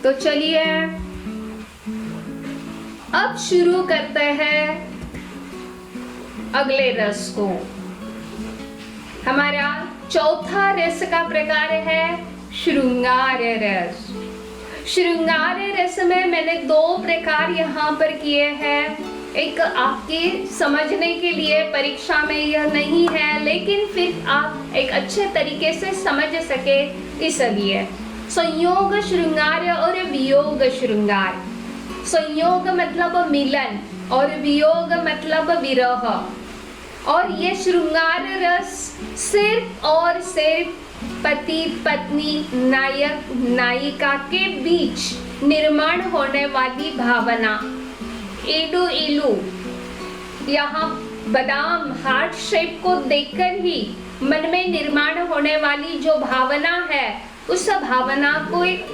तो चलिए अब शुरू करते हैं अगले रस को। हमारा चौथा रस का प्रकार है श्रृंगार रस। श्रृंगार रस में मैंने दो प्रकार यहाँ पर किए हैं। एक आपके समझने के लिए परीक्षा में यह नहीं है, लेकिन फिर आप एक अच्छे तरीके से समझ सके इसलिए। संयोग श्रृंगार और वियोग श्रृंगार। संयोग मतलब मिलन और वियोग मतलब विरह। और ये श्रृंगार रस सिर्फ और सिर्फ पति पत्नी नायक नायिका के बीच निर्माण होने वाली भावना, इलू इलू, यहाँ बादाम हार्ट शेप को देखकर ही मन में निर्माण होने वाली जो भावना है, उस भावना को एक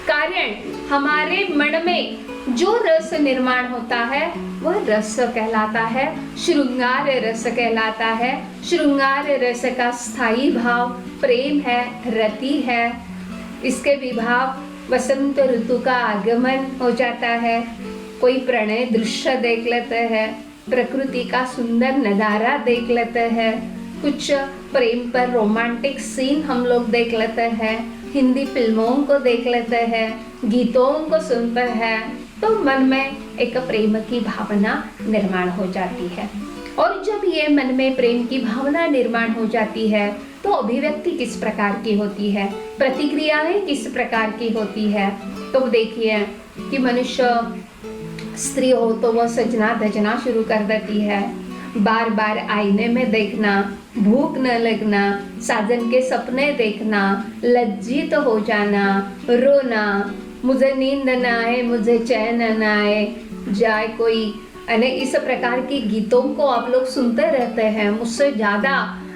कारण हमारे मन में जो रस निर्माण होता है वह रस कहलाता है, श्रृंगार रस कहलाता है। श्रृंगार रस का स्थायी भाव प्रेम है, रति है। इसके विभाव वसंत ऋतु का आगमन हो जाता है, कोई प्रणय दृश्य देख लेते हैं, प्रकृति का सुंदर नज़ारा देख लेते हैं, कुछ प्रेम पर रोमांटिक सीन हम लोग देख लेते हैं, हिंदी फिल्मों को देख लेते हैं, गीतों को सुनते हैं, तो मन में एक प्रेम की भावना निर्माण हो जाती है। और जब ये मन में प्रेम की भावना निर्माण हो जाती है तो अभिव्यक्ति किस प्रकार की होती है, प्रतिक्रियाएं किस प्रकार की होती है। तो देखिए कि मनुष्य स्त्री हो तो वह सजना धजना शुरू कर देती है, बार बार आईने में देखना, भूख न लगना, साजन के सपने देखना, लज्जित हो जाना, रोना, मुझे नींद न आए, मुझे चैन न आए जाए कोई, अने इस प्रकार के गीतों को आप लोग सुनते रहते हैं। मुझसे ज़्यादा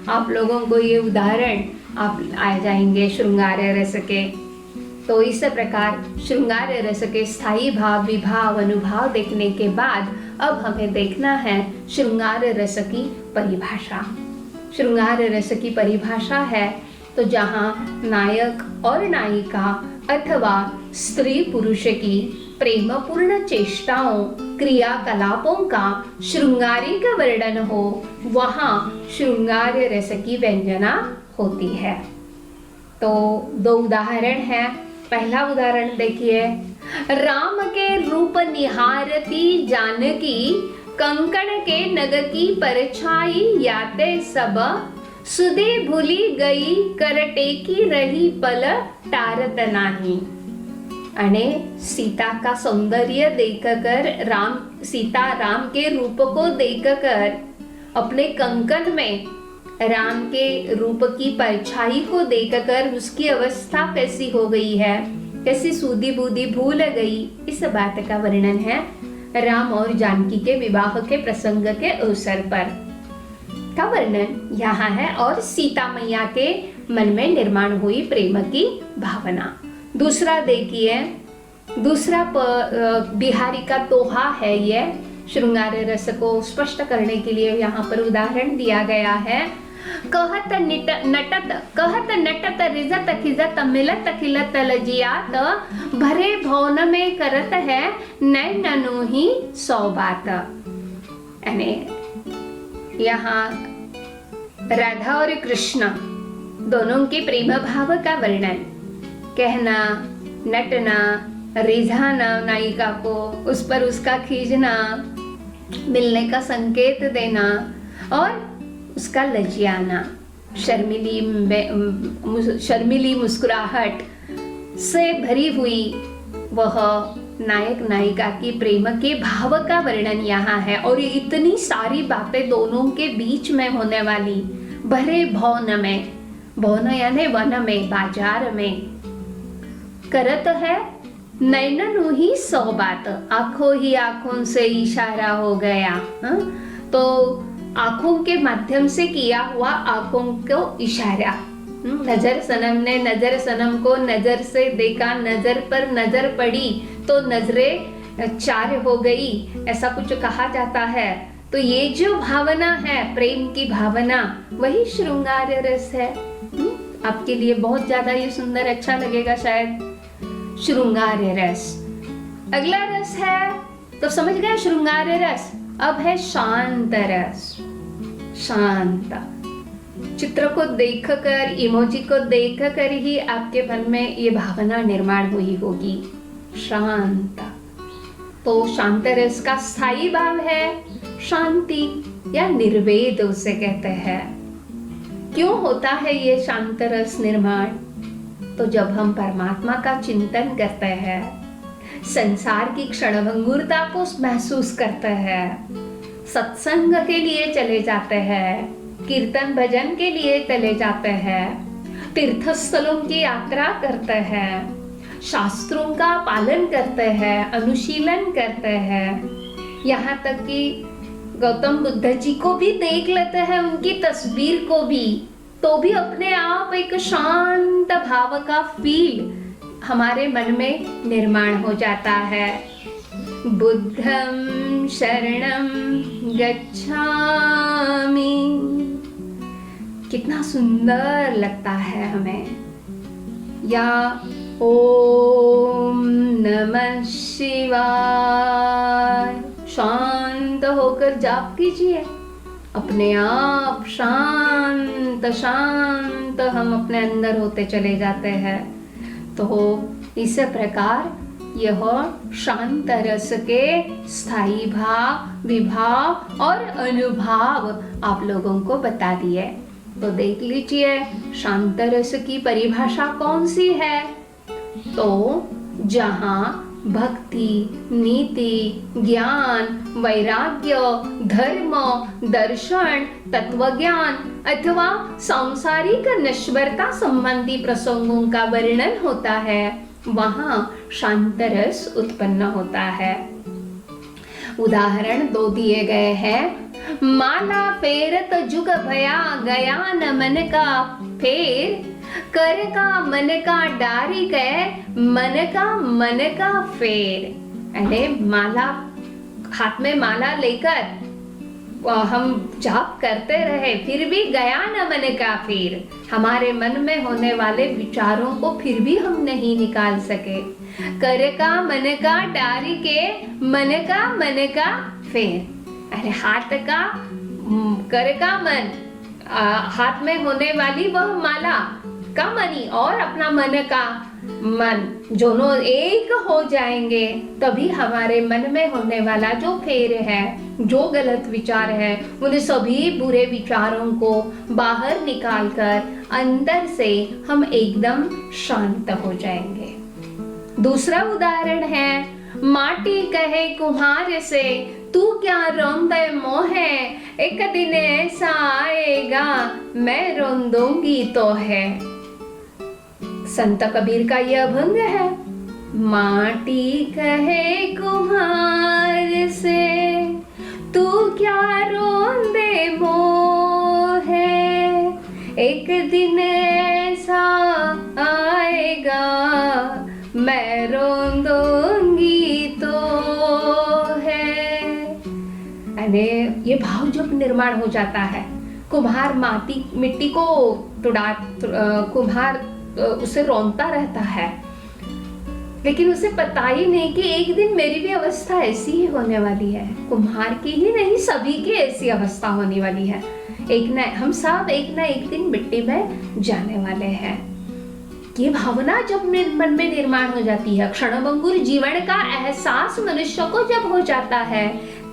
आप लोगों को ये उदाहरण आप आ जाएंगे श्रृंगार रस के। तो इस प्रकार श्रृंगार रस के स्थायी भाव विभाव अनुभाव देखने के बाद अब हमें देखना है श्रृंगार रस की परिभाषा। श्रृंगार रस की परिभाषा है तो जहाँ नायक और नायिका अथवा स्त्री पुरुष की प्रेमपूर्ण चेष्टाओं क्रियाकलापों का श्रृंगारिक वर्णन हो, वहाँ श्रृंगार रस की व्यंजना होती है। तो दो उदाहरण है। पहला उदाहरण देखिए, राम के रूप निहारती जानकी, कंकण के नग की परछाई याते सब, सुधे भूली गई करटे की रही पल टारत नाही। अने सीता का सौंदर्य देखकर सीता राम के रूप को देखकर अपने कंकन में राम के रूप की परछाई को देखकर उसकी अवस्था कैसी हो गई है, कैसी सूधी बूधी भूल गई, इस बात का वर्णन है राम और जानकी के विवाह के प्रसंग के अवसर पर का वर्णन यहाँ है। और सीता मैया के मन में निर्माण हुई प्रेम की भावना। दूसरा देखिए, दूसरा बिहारी का दोहा है। ये श्रृंगार रस को स्पष्ट करने के लिए यहाँ पर उदाहरण दिया गया है। कहत नटत रिजत खिजत मिलत खिलत लजियात, भरे भवन में करत है नैननु ही सौ बात। यानी यहाँ राधा और कृष्ण दोनों के प्रेम भाव का वर्णन, कहना, नटना, रिझाना नायिका को, उस पर उसका खींचना, मिलने का संकेत देना और उसका लजियाना, शर्मिली मुस्कुराहट से भरी हुई वह नायक नायिका की प्रेम के भाव का वर्णन यहाँ है। और इतनी सारी बातें दोनों के बीच में होने वाली, भरे भवन में, भवन यानी वन में, बाजार में, करत है नैननु ही सौ बात, आंखों ही आंखों से इशारा हो गया। तो आंखों के माध्यम से किया हुआ आंखों को इशारा, नजर सनम ने नजर सनम को नजर से देखा, नजर पर नजर पड़ी तो नजरें चार हो गई, ऐसा कुछ कहा जाता है। तो ये जो भावना है प्रेम की भावना, वही श्रृंगार रस है। आपके लिए बहुत ज्यादा ये सुंदर अच्छा लगेगा शायद। श्रृंगार रस। अगला रस है तो समझ गए श्रृंगार रस। अब है शांत रस। शांत चित्र को देखकर, इमोजी को देखकर ही आपके मन में ये भावना निर्माण हुई होगी, शांत। तो शांत रस का स्थायी भाव है शांति या निर्वेद उसे कहते हैं। क्यों होता है ये शांत रस निर्माण? तो जब हम परमात्मा का चिंतन करते हैं, संसार की क्षणभंगुरता को महसूस करते हैं, सत्संग के लिए चले जाते हैं, कीर्तन भजन के लिए चले जाते हैं, तीर्थ स्थलों की यात्रा करते हैं, शास्त्रों का पालन करते हैं, अनुशीलन करते हैं, यहाँ तक कि गौतम बुद्ध जी को भी देख लेते हैं, उनकी तस्वीर को भी, तो भी अपने आप एक शांत भाव का फील हमारे मन में निर्माण हो जाता है। बुद्धं शरणं गच्छामि, कितना सुंदर लगता है हमें। या ओम नमः शिवाय, शांत होकर जाप कीजिए, अपने आप शांत शांत हम अपने अंदर होते चले जाते हैं। तो इस प्रकार यह शांत रस के स्थायी भाव, विभाव और अनुभाव आप लोगों को बता दिए। तो देख लीजिए शांत रस की परिभाषा कौन सी है। तो जहाँ भक्ति, नीति, ज्ञान, वैराग्य, धर्म, दर्शन, तत्वज्ञान अथवा सांसारिक नश्वरता संबंधी प्रसंगों का वर्णन होता है, वहाँ शांत रस उत्पन्न होता है। उदाहरण 2 दिए गए हैं। माला फेरत जुग भया गया न मन का फेर, कर का मन का डारी गए मन का फेर। अरे माला, हाथ में माला लेकर हम जाप करते रहे, फिर भी गया न मन का फेर। हमारे मन में होने वाले विचारों को फिर भी हम नहीं निकाल सके। कर का मन का डारी के मन का फेर। अरे हाथ का, कर का मन, हाथ में होने वाली वह माला का मनी और अपना मन का मन, दोनों एक हो जाएंगे, तभी हमारे मन में होने वाला जो फेर है, जो गलत विचार है, उन सभी बुरे विचारों को बाहर निकालकर अंदर से हम एकदम शांत हो जाएंगे। दूसरा उदाहरण है, माटी कहे कुम्हार से तू क्या रोंदे मोहे, एक दिन ऐसा आएगा मैं रोंदूंगी तो है। संत कबीर का यह अभंग है। माटी कहे कुम्हार से तू क्या रोंदे मोहे, एक दिन ऐसा आएगा मैं रोंदूंगी तो है। अरे ये भाव जब निर्माण हो जाता है, कुम्हार मिट्टी को कुम्हार उसे रोंता रहता है, लेकिन उसे पता ही नहीं कि एक दिन मेरी भी अवस्था ऐसी ही होने वाली है। कुम्हार की ही नहीं, सभी की ऐसी अवस्था होने वाली है। हम सब एक ना एक दिन मिट्टी में जाने वाले हैं। ये भावना जब मन में निर्माण हो जाती है, क्षणभंगुर जीवन का एहसास मनुष्य को जब हो जाता है,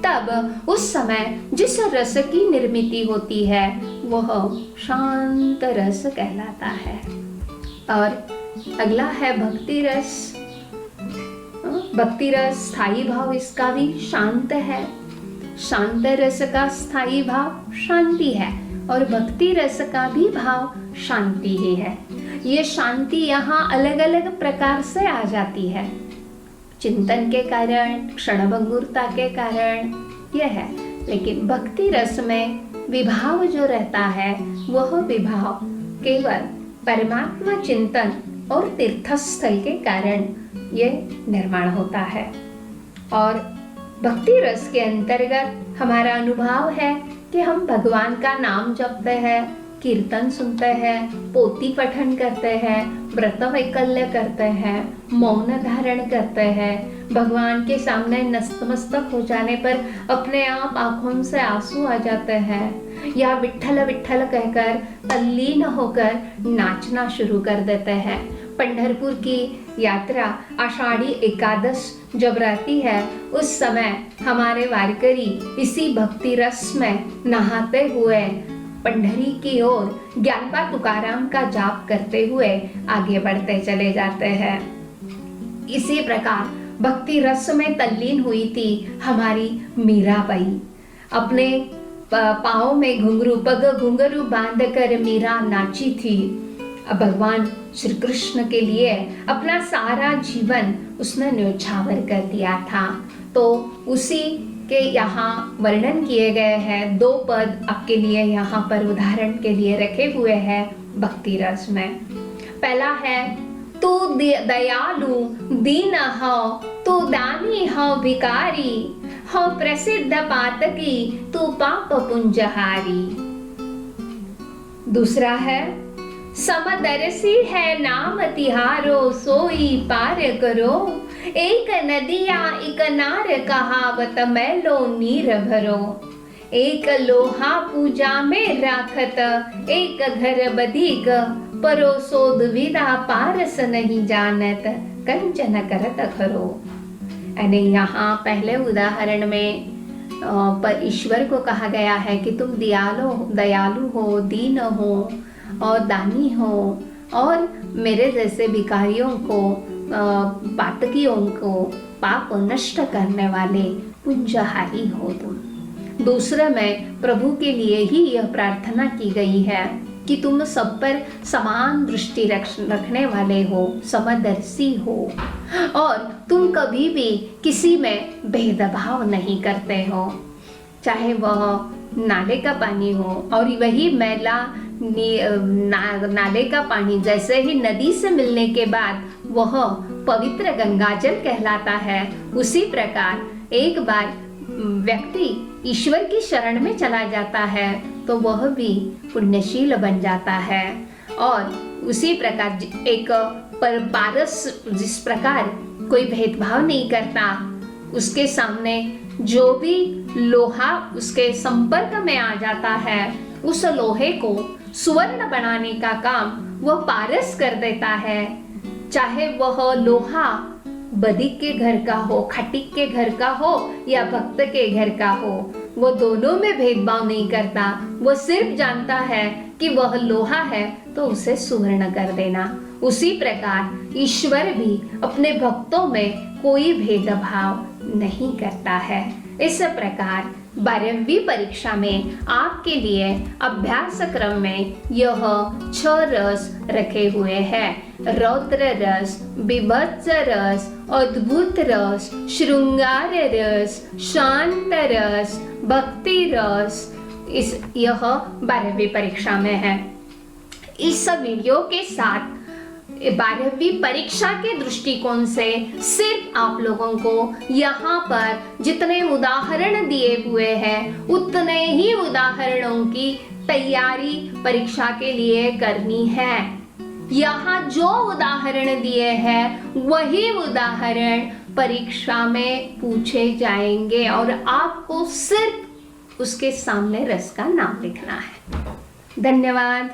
तब उस समय जिस रस की निर्मित होती है वह शांत रस कहलाता है। और अगला है भक्ति रस। भक्ति रस स्थायी भाव इसका भी शांत है। शांत रस का स्थायी भाव शांति है और भक्ति रस का भी भाव शांति ही है। ये शांति यहाँ अलग अलग प्रकार से आ जाती है, चिंतन के कारण, क्षणभंगुरता के कारण यह है। लेकिन भक्ति रस में विभाव जो रहता है वह विभाव केवल परमात्मा चिंतन और तीर्थस्थल के कारण ये निर्माण होता है। और भक्ति रस के अंतर्गत हमारा अनुभव है कि हम भगवान का नाम जपते हैं, कीर्तन सुनते हैं, पोथी पठन करते हैं, व्रत वैकल्य करते हैं, मौन धारण करते हैं, भगवान के सामने नतमस्तक हो जाने पर अपने आप आंखों से आंसू आ जाते हैं, या विठ्ठल विठ्ठल कहकर तल्लीन होकर नाचना शुरू कर देते हैं। पंढरपुर की यात्रा आषाढ़ी एकादश जब रहती है, उस समय हमारे वारकरी इसी भक्ति रस में नहाते हुए पंढरी की ओर ज्ञानबा तुकाराम का जाप करते हुए आगे बढ़ते चले जाते हैं। इसी प्रकार भक्ति रस में तल्लीन हुई थी हमारी मीराबाई। अपने पाँव में घुंघरू पग घुंघरू बांध कर मीरा नाची थी। अब भगवान श्री कृष्ण के लिए अपना सारा जीवन उसने न्योछावर कर दिया था। तो उसी के यहाँ वर्णन किए गए हैं 2 पद आपके लिए यहाँ पर उदाहरण के लिए रखे हुए हैं भक्ति रस में। पहला है, तू दयालु दीन हो, तू दानी हो भिकारी, हो प्रसिद्ध पातकी, तू पाप पुंजहारी। दूसरा है, समदर्शी है नाम तिहारो, सोई पार करो, एक नदिया एक नार कहावत मैलो नीर भरो, एक लोहा पूजा में राखत, एक घर बधिक, परोसो दुविधा पारस नहीं जानत, कंचन करत खरो। यानी यहाँ पहले उदाहरण में पर ईश्वर को कहा गया है कि तुम दयालु हो, दीन हो और दानी हो, और मेरे जैसे भिखारियों को, पातकियों को पाप नष्ट करने वाले पुंजहारी हो तुम। दूसरे में प्रभु के लिए ही यह प्रार्थना की गई है कि तुम सब पर समान दृष्टि रखने वाले हो, समदर्शी हो, और तुम कभी भी किसी में भेदभाव नहीं करते हो, चाहे वह नाले का पानी हो, और वही मैला नाले का पानी जैसे ही नदी से मिलने के बाद वह पवित्र गंगाजल कहलाता है, उसी प्रकार एक बार व्यक्ति ईश्वर की शरण में चला जाता है तो वह भी पुण्यशील बन जाता है। और उसी प्रकार एक पारस जिस प्रकार कोई भेदभाव नहीं करता, उसके सामने जो भी लोहा उसके संपर्क में आ जाता है, उस लोहे को सुवर्ण बनाने का काम वह पारस कर देता है। चाहे वह लोहा बधिक के घर का हो, खटिक के घर का हो या भक्त के घर का हो, वो दोनों में भेदभाव नहीं करता। वो सिर्फ जानता है कि वह लोहा है तो उसे सुवर्ण कर देना। उसी प्रकार ईश्वर भी अपने भक्तों में कोई भेदभाव नहीं करता है। इस प्रकार 12वीं परीक्षा में आपके लिए अभ्यास क्रम में यह 6 रस रखे हुए हैं। रौद्र रस, बीभत्स रस, अद्भुत रस, श्रृंगार रस, शांत रस, भक्ति रस, यह 12वीं परीक्षा में है। इस वीडियो के साथ 12वीं परीक्षा के दृष्टिकोण से सिर्फ आप लोगों को यहाँ पर जितने उदाहरण दिए हुए हैं उतने ही उदाहरणों की तैयारी परीक्षा के लिए करनी है। यहाँ जो उदाहरण दिए हैं वही उदाहरण परीक्षा में पूछे जाएंगे और आपको सिर्फ उसके सामने रस का नाम लिखना है। धन्यवाद।